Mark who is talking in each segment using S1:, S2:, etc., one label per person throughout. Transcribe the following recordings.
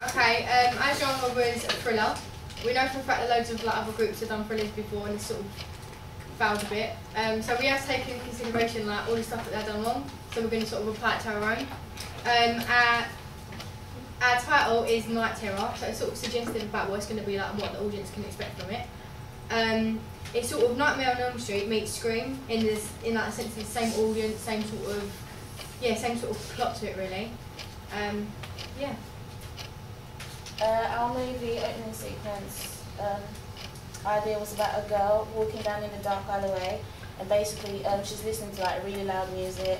S1: Okay, our genre was a thriller. We know for a fact that loads of other groups have done thrillers before and it's sort of failed a bit. So we have taken into consideration all the stuff that they've done wrong. So we're going to sort of apply it to our own. Our title is Night Terror, so it's sort of suggestive about what it's going to be like and what the audience can expect from it. It's sort of Nightmare on Elm Street meets Scream in that sense, the same audience, same sort of plot to it really. Yeah.
S2: Our movie opening sequence idea was about a girl walking down in a dark alleyway, and basically she's listening to really loud music,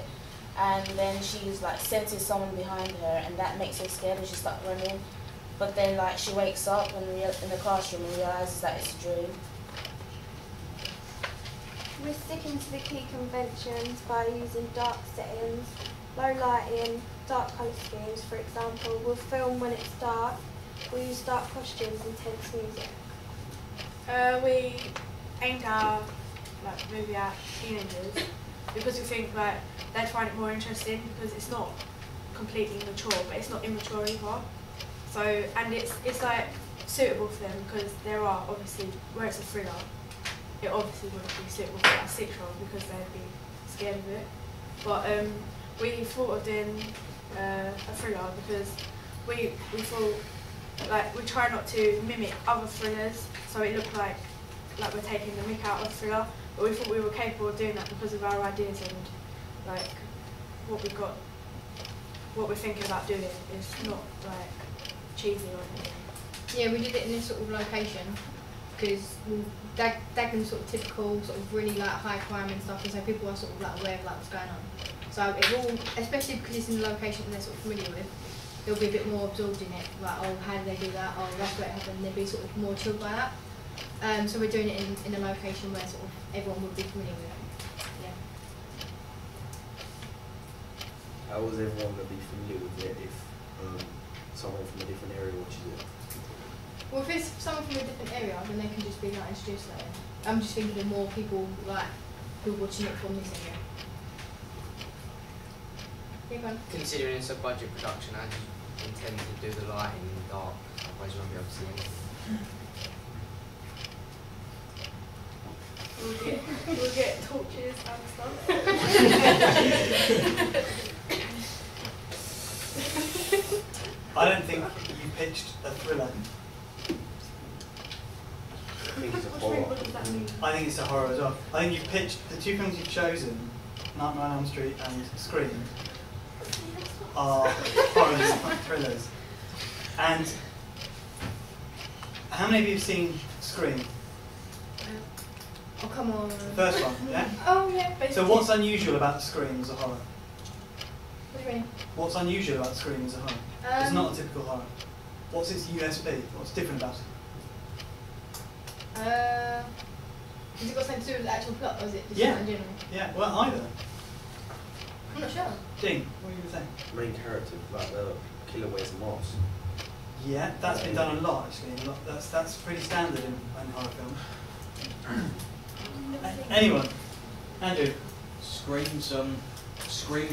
S2: and then she's senses someone behind her, and that makes her scared and she starts running. But then she wakes up in the classroom and realizes that it's a dream.
S3: We're sticking to the key conventions by using dark settings, low lighting, dark colour schemes. For example, we'll film when it's dark. We use dark costumes and tense music.
S4: We aimed our movie at teenagers because we think they'd find it more interesting because it's not completely mature, but it's not immature either. So it's suitable for them because there are obviously where it's a thriller, it obviously wouldn't be suitable for a 6-year-old because they'd be scared of it. But we thought of doing a thriller because we thought. We try not to mimic other thrillers, so it looked like we're taking the mick out of thriller, but we thought we were capable of doing that because of our ideas and what we're thinking about doing is not cheesy or anything.
S1: Yeah, we did it in this sort of location because Dagenham's sort of typical, sort of really high crime and stuff, and so people are sort of aware of what's going on. So it will, especially because it's in a location that they're sort of familiar with. They'll be a bit more absorbed in it, oh, how did they do that? Oh, that's where it happened. They'll be sort of more chilled by that. So we're doing it in a location where sort of everyone would be familiar with it. Yeah.
S5: How is everyone going to be familiar with it if someone from a different area watches it?
S1: Well, if it's someone from a different area, then they can just be introduced later. I'm just thinking of more people who are watching it from this area. Yeah,
S6: considering it's a budget production, I intend to do the lighting in the dark, otherwise you won't be able to see anything.
S4: We'll get torches and stuff.
S7: I don't think you pitched a thriller.
S5: I think it's a horror.
S4: What does that mean?
S7: I think it's a horror as well. I think you've pitched the two films you've chosen, Nightmare on Elm Street and Scream, are horrors, not thrillers. And how many of you have seen Scream?
S1: Oh, come on.
S7: The first one, yeah?
S1: Oh, yeah. Basically.
S7: So what's unusual about Scream as a horror?
S1: What do you mean?
S7: What's unusual about Scream as a horror? It's not a typical horror. What's its USP? What's different about it?
S1: Has it got something to do with the actual plot, or is it just
S7: Yeah.
S1: in general?
S7: Yeah, well, either.
S1: I'm not sure.
S7: Dean, what are you going to say?
S5: Main character, the killer wears a mask.
S7: Yeah, that's been done a lot actually. That's pretty standard in horror film. Anyone? Andrew?
S8: Scream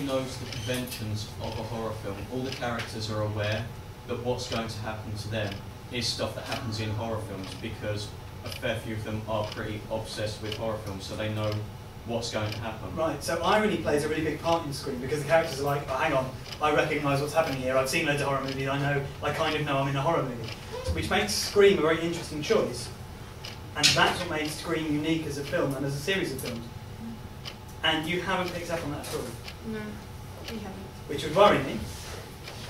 S8: knows the conventions of a horror film. All the characters are aware that what's going to happen to them is stuff that happens in horror films because a fair few of them are pretty obsessed with horror films, so they know what's going to happen.
S7: Right, so irony plays a really big part in Scream because the characters are like, oh, hang on, I recognise what's happening here, I've seen loads of horror movies, I kind of know I'm in a horror movie. Which makes Scream a very interesting choice. And that's what made Scream unique as a film and as a series of films. And you haven't picked up on that at all.
S1: No, you haven't.
S7: Which would worry me.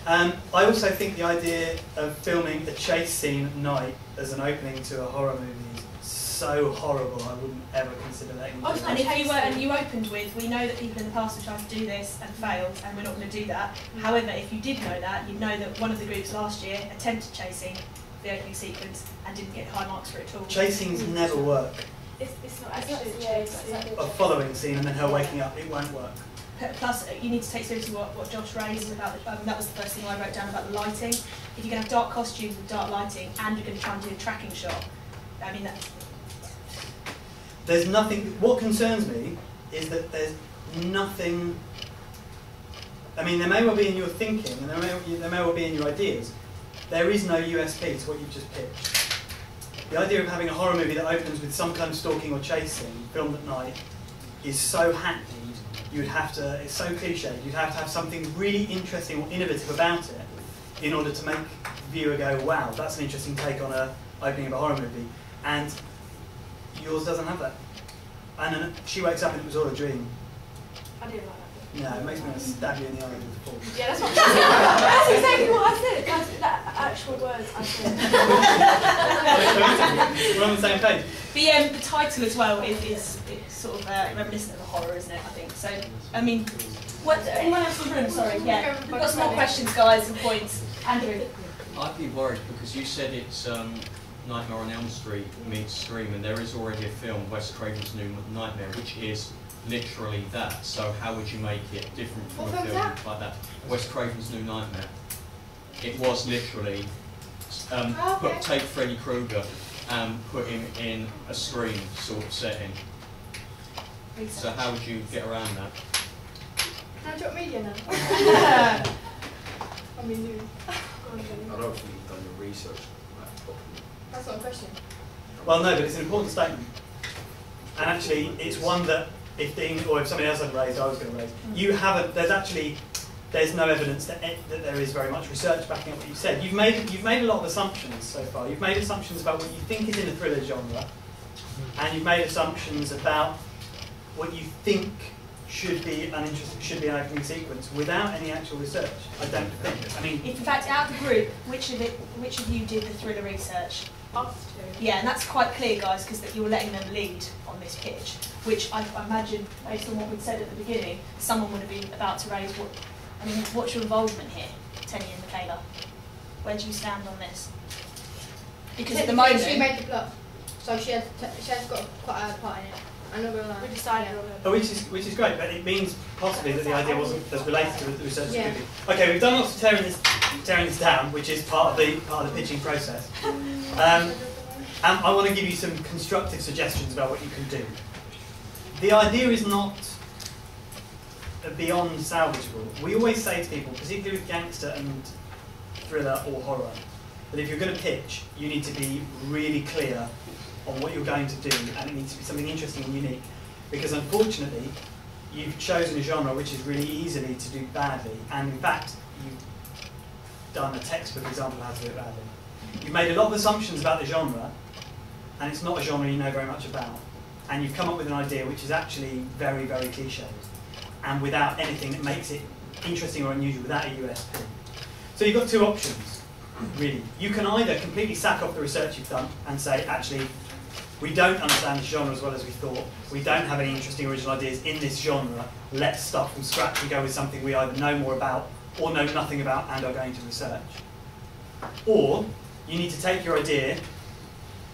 S7: I also think the idea of filming a chase scene at night as an opening to a horror movie is so horrible, I wouldn't ever consider that.
S9: And if you opened with, we know that people in the past have tried to do this and failed, and we're not going to do that. However, if you did know that, you'd know that one of the groups last year attempted chasing the opening sequence and didn't get high marks for it at all.
S7: Chasings never work.
S4: It's not actually a chase.
S7: A following scene and then her waking up, it won't work.
S9: Plus, you need to take seriously what Josh raised about that was the first thing I wrote down about the lighting. If you're going to have dark costumes with dark lighting and you're going to try and do a tracking shot, I mean, that's...
S7: There's nothing, what concerns me is that there's nothing, I mean, there may well be in your thinking and there may well be in your ideas, there is no USP to what you've just pitched. The idea of having a horror movie that opens with some kind of stalking or chasing, filmed at night, is so hackneyed, you'd have to, it's so cliched, you'd have to have something really interesting or innovative about it in order to make the viewer go, wow, that's an interesting take on a opening of a horror movie. And yours doesn't have that. And then she wakes up and it was all a dream.
S4: I didn't like that.
S7: No, it makes me want to stab you in the eye with the fork.
S4: Yeah, that's what that's exactly what I said. That's the actual words I said.
S7: We're on the same page.
S9: The title as well is sort of reminiscent of a horror, isn't it? I think so. I mean, what? Anyone else in the room? Sorry, yeah. We've got some more questions, guys, and points. Andrew.
S8: I'd be worried because you said it's Nightmare on Elm Street meets Scream, and there is already a film, Wes Craven's New Nightmare, which is literally that. So how would you make it different from a film like that? Wes Craven's New Nightmare. It was literally take Freddy Krueger and put him in a Scream sort of setting. So how would you get around that?
S1: Can I drop media now? I mean, you.
S5: I don't think you've done your research properly.
S1: That's not a question.
S7: Well, no, but it's an important statement. And actually, it's one that if Dean or if somebody else had raised, I was going to raise. You haven't. There's no evidence that there is very much research backing up what you've said. You've made a lot of assumptions so far. You've made assumptions about what you think is in the thriller genre, and you've made assumptions about what you think should be an opening sequence without any actual research. I don't think. I mean,
S9: in fact, out of the group, which of you did the thriller research?
S4: Us two.
S9: Yeah, and that's quite clear, guys, because that you're letting them lead on this pitch, which I imagine, based on what we'd said at the beginning, someone would have been about to raise. What's your involvement here, Tenny and Michaela? Where do you stand on this? Because at the moment,
S1: she made the plot, so she has got quite a part in it. I'm not gonna lie.
S4: We decided on it.
S7: oh, which is great, but it means possibly that the idea wasn't as related to the research as it
S1: Yeah.
S7: could be. Okay, we've done lots of tearing this down, which is part of the pitching process. And I want to give you some constructive suggestions about what you can do. The idea is not beyond salvageable. We always say to people, particularly with gangster and thriller or horror, that if you're going to pitch, you need to be really clear on what you're going to do, and it needs to be something interesting and unique. Because unfortunately, you've chosen a genre which is really easily to do badly, and in fact, you've done a textbook example of how to do it badly. You've made a lot of assumptions about the genre, and it's not a genre you know very much about. And you've come up with an idea which is actually very, very cliched, and without anything that makes it interesting or unusual, without a USP. So you've got two options, really. You can either completely sack off the research you've done and say, actually, we don't understand this genre as well as we thought. We don't have any interesting original ideas in this genre. Let's start from scratch and go with something we either know more about or know nothing about and are going to research. Or you need to take your idea,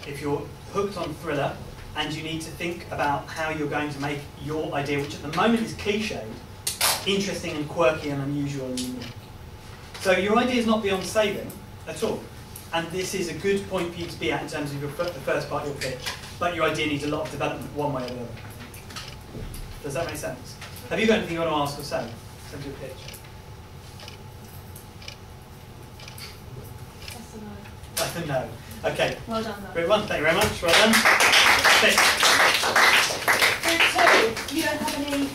S7: if you're hooked on thriller, and you need to think about how you're going to make your idea, which at the moment is cliched, interesting and quirky and unusual and unique. So your idea is not beyond saving at all. And this is a good point for you to be at in terms of the first part of your pitch. But your idea needs a lot of development one way or the other. Does that make sense? Have you got anything you want to ask or say in terms of your pitch? That's a no. Okay.
S9: well done, though.
S7: Group 1, thank you very much. Well done. 6.
S9: Group 2, you don't have any